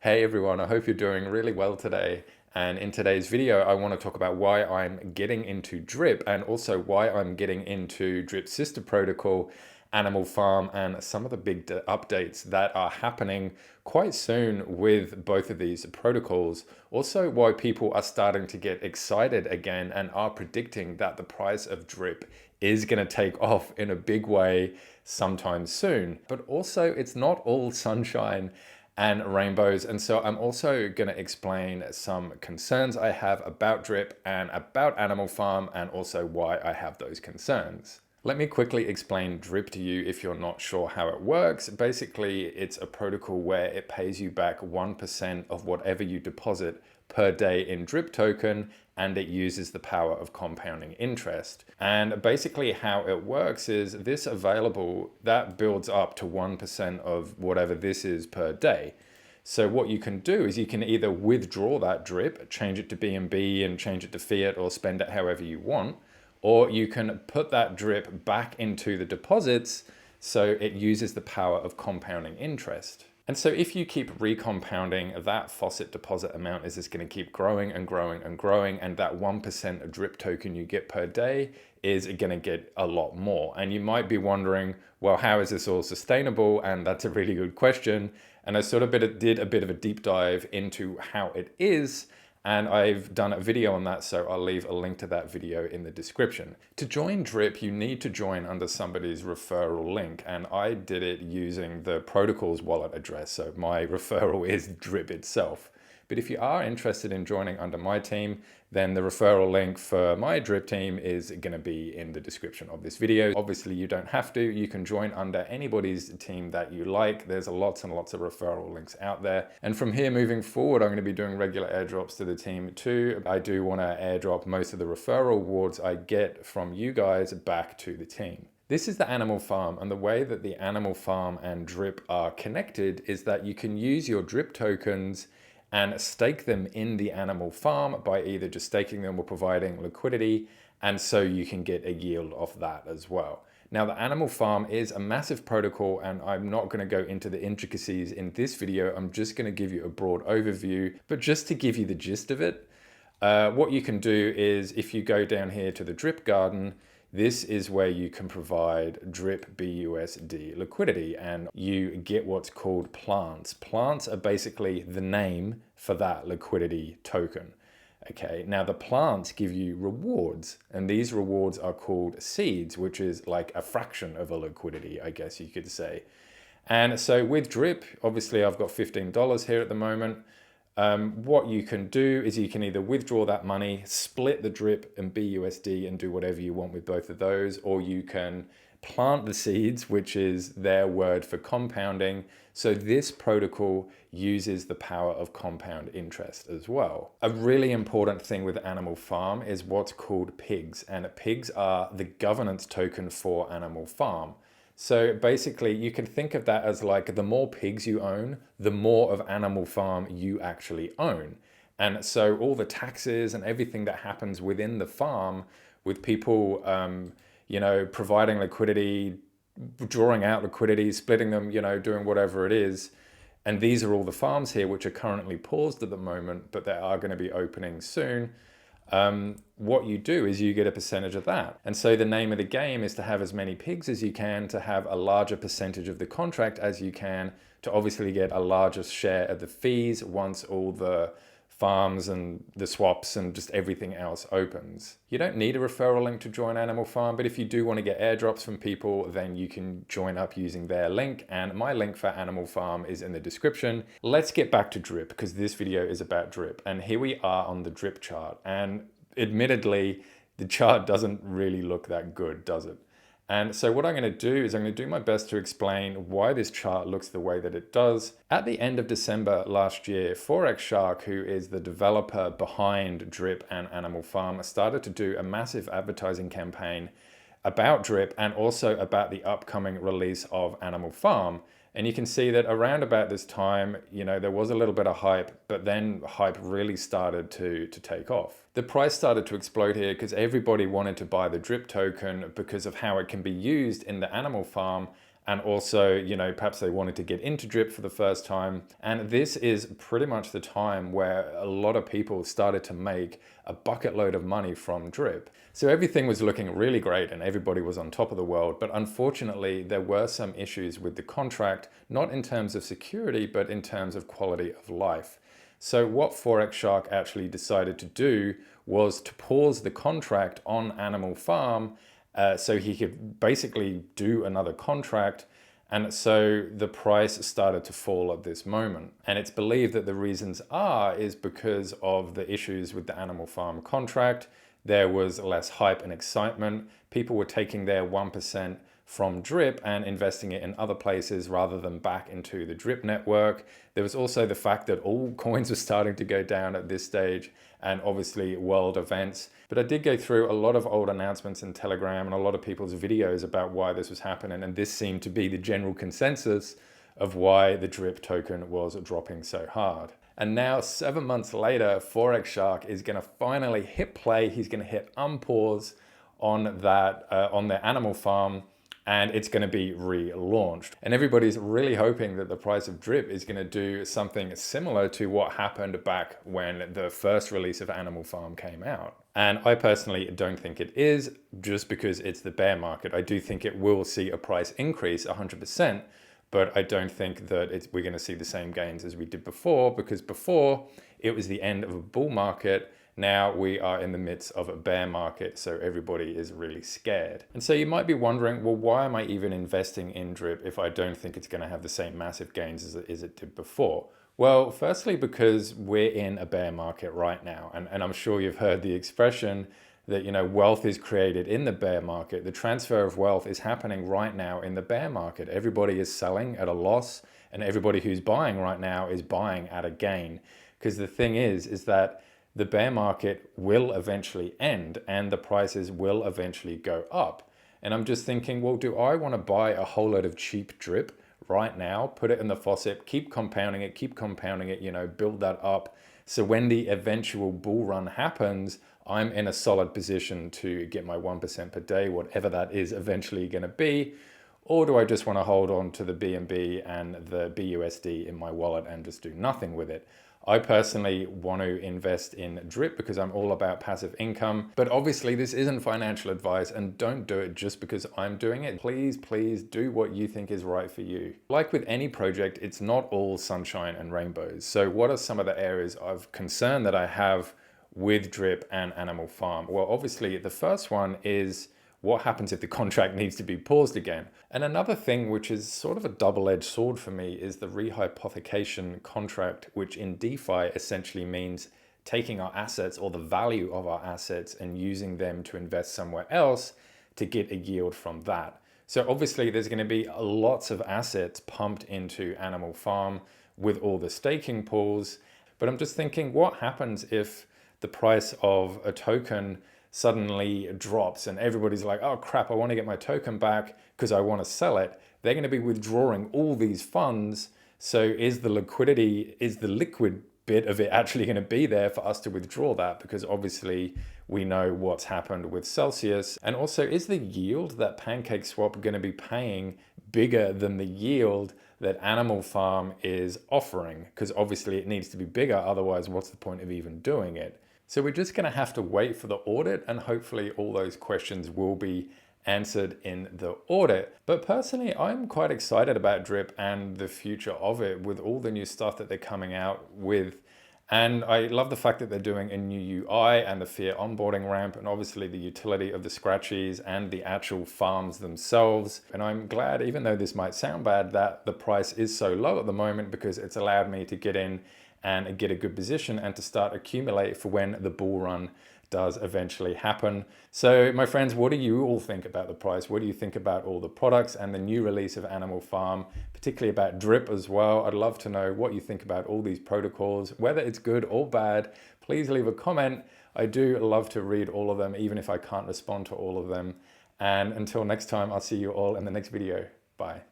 Hey everyone, I hope you're doing really well today. And in today's video, I want to talk about why I'm getting into Drip and also why I'm getting into Drip's sister protocol, Animal Farm, and some of the big updates that are happening quite soon with both of these protocols. Also, why people are starting to get excited again and are predicting that the price of Drip is going to take off in a big way sometime soon. But also, it's not all sunshine and rainbows. And so I'm also going to explain some concerns I have about Drip and about Animal Farm and also why I have those concerns. Let me quickly explain Drip to you if you're not sure how it works. Basically, it's a protocol where it pays you back 1% of whatever you deposit per day in Drip token, and it uses the power of compounding interest. And basically how it works is this available, that builds up to 1% of whatever this is per day. So what you can do is you can either withdraw that Drip, change it to BNB and change it to fiat or spend it however you want, or you can put that Drip back into the deposits so it uses the power of compounding interest. And so if you keep recompounding, that faucet deposit amount is just going to keep growing and growing and growing, and that 1% Drip token you get per day is going to get a lot more. And you might be wondering, well, how is this all sustainable? And that's a really good question. And I sort of did a bit of a deep dive into how it is, and I've done a video on that, so I'll leave a link to that video in the description. To join Drip, you need to join under somebody's referral link, and I did it using the protocol's wallet address, so my referral is Drip itself. But if you are interested in joining under my team, then the referral link for my Drip team is going to be in the description of this video. Obviously, you don't have to. You can join under anybody's team that you like. There's lots and lots of referral links out there. And from here moving forward, I'm going to be doing regular airdrops to the team too. I do want to airdrop most of the referral rewards I get from you guys back to the team. This is the Animal Farm, and the way that the Animal Farm and Drip are connected is that you can use your Drip tokens and stake them in the Animal Farm by either just staking them or providing liquidity, and so you can get a yield off that as well. Now, the Animal Farm is a massive protocol, and I'm not going to go into the intricacies in this video. I'm just going to give you a broad overview, but just to give you the gist of it, what you can do is if you go down here to the Drip Garden, this is where you can provide Drip BUSD liquidity, and you get what's called plants. Plants are basically the name for that liquidity token. Okay, now the plants give you rewards, and these rewards are called seeds, which is like a fraction of a liquidity, I guess you could say. And so with Drip, obviously I've got $15 here at the moment. What you can do is you can either withdraw that money, split the Drip and BUSD and do whatever you want with both of those, or you can plant the seeds, which is their word for compounding. So this protocol uses the power of compound interest as well. A really important thing with Animal Farm is what's called pigs, and pigs are the governance token for Animal Farm. So basically, you can think of that as like the more pigs you own, the more of Animal Farm you actually own. And so all the taxes and everything that happens within the farm with people, providing liquidity, drawing out liquidity, splitting them, doing whatever it is. And these are all the farms here, which are currently paused at the moment, but they are going to be opening soon. What you do is you get a percentage of that. And so the name of the game is to have as many pigs as you can, to have a larger percentage of the contract as you can, to obviously get a larger share of the fees once all the farms and the swaps and just everything else opens. You don't need a referral link to join Animal Farm, but if you do want to get airdrops from people, then you can join up using their link, and my link for Animal Farm is in the description. Let's get back to Drip, because this video is about Drip, and here we are on the Drip chart, and admittedly, the chart doesn't really look that good, does it? And so what I'm going to do is I'm going to do my best to explain why this chart looks the way that it does. At the end of December last year, Forex Shark, who is the developer behind Drip and Animal Farm, started to do a massive advertising campaign about Drip and also about the upcoming release of Animal Farm. And you can see that around about this time, there was a little bit of hype, but then hype really started to take off. The price started to explode here because everybody wanted to buy the Drip token because of how it can be used in the Animal Farm And also, you know, perhaps they wanted to get into drip for the first time. And this is pretty much the time where a lot of people started to make a bucket load of money from drip. So everything was looking really great and everybody was on top of the world. But unfortunately, there were some issues with the contract, not in terms of security, but in terms of quality of life. So what Forex Shark actually decided to do was to pause the contract on Animal Farm so he could basically do another contract. And so the price started to fall at this moment. And it's believed that the reasons is because of the issues with the Animal Farm contract. There was less hype and excitement. People were taking their 1% from drip and investing it in other places rather than back into the drip network. There was also the fact that all coins were starting to go down at this stage, and obviously world events. But I did go through a lot of old announcements in Telegram and a lot of people's videos about why this was happening, and this seemed to be the general consensus of why the drip token was dropping so hard. And now 7 months later, Forex Shark is going to finally hit play. He's going to hit unpause on that on their Animal Farm, and it's going to be relaunched. And everybody's really hoping that the price of drip is going to do something similar to what happened back when the first release of Animal Farm came out. And I personally don't think it is, just because it's the bear market. I do think it will see a price increase 100%, but I don't think that we're going to see the same gains as we did before, because before it was the end of a bull market. Now we are in the midst of a bear market, so everybody is really scared. And so you might be wondering, well, why am I even investing in drip if I don't think it's going to have the same massive gains as it did before? Well, firstly, because we're in a bear market right now, and I'm sure you've heard the expression that, you know, wealth is created in the bear market. The transfer of wealth is happening right now in the bear market. Everybody is selling at a loss, and everybody who's buying right now is buying at a gain. Because the thing is that the bear market will eventually end and the prices will eventually go up. And I'm just thinking, well, do I want to buy a whole load of cheap drip right now, put it in the faucet, keep compounding it, you know, build that up. So when the eventual bull run happens, I'm in a solid position to get my 1% per day, whatever that is eventually going to be. Or do I just want to hold on to the BNB and the BUSD in my wallet and just do nothing with it? I personally want to invest in drip because I'm all about passive income. But obviously this isn't financial advice, and don't do it just because I'm doing it. Please, please do what you think is right for you. Like with any project, it's not all sunshine and rainbows. So what are some of the areas of concern that I have with drip and Animal Farm? Well, obviously the first one is, what happens if the contract needs to be paused again? And another thing, which is sort of a double-edged sword for me, is the rehypothecation contract, which in DeFi essentially means taking our assets or the value of our assets and using them to invest somewhere else to get a yield from that. So obviously there's going to be lots of assets pumped into Animal Farm with all the staking pools. But I'm just thinking, what happens if the price of a token suddenly drops and everybody's like, oh crap, I want to get my token back because I want to sell it? They're going to be withdrawing all these funds. So is the liquid bit of it actually going to be there for us to withdraw that? Because obviously we know what's happened with Celsius. And also, is the yield that Pancake Swap going to be paying bigger than the yield that Animal Farm is offering? Because obviously it needs to be bigger, otherwise what's the point of even doing it? So we're just going to have to wait for the audit, and hopefully all those questions will be answered in the audit. But personally, I'm quite excited about drip and the future of it with all the new stuff that they're coming out with. And I love the fact that they're doing a new UI and the fiat onboarding ramp, and obviously the utility of the scratchies and the actual farms themselves. And I'm glad, even though this might sound bad, that the price is so low at the moment, because it's allowed me to get in and get a good position and to start accumulate for when the bull run does eventually happen. So my friends, what do you all think about the price? What do you think about all the products and the new release of Animal Farm, particularly about drip as well? I'd love to know what you think about all these protocols, whether it's good or bad. Please leave a comment. I do love to read all of them, even if I can't respond to all of them. And until next time, I'll see you all in the next video. Bye.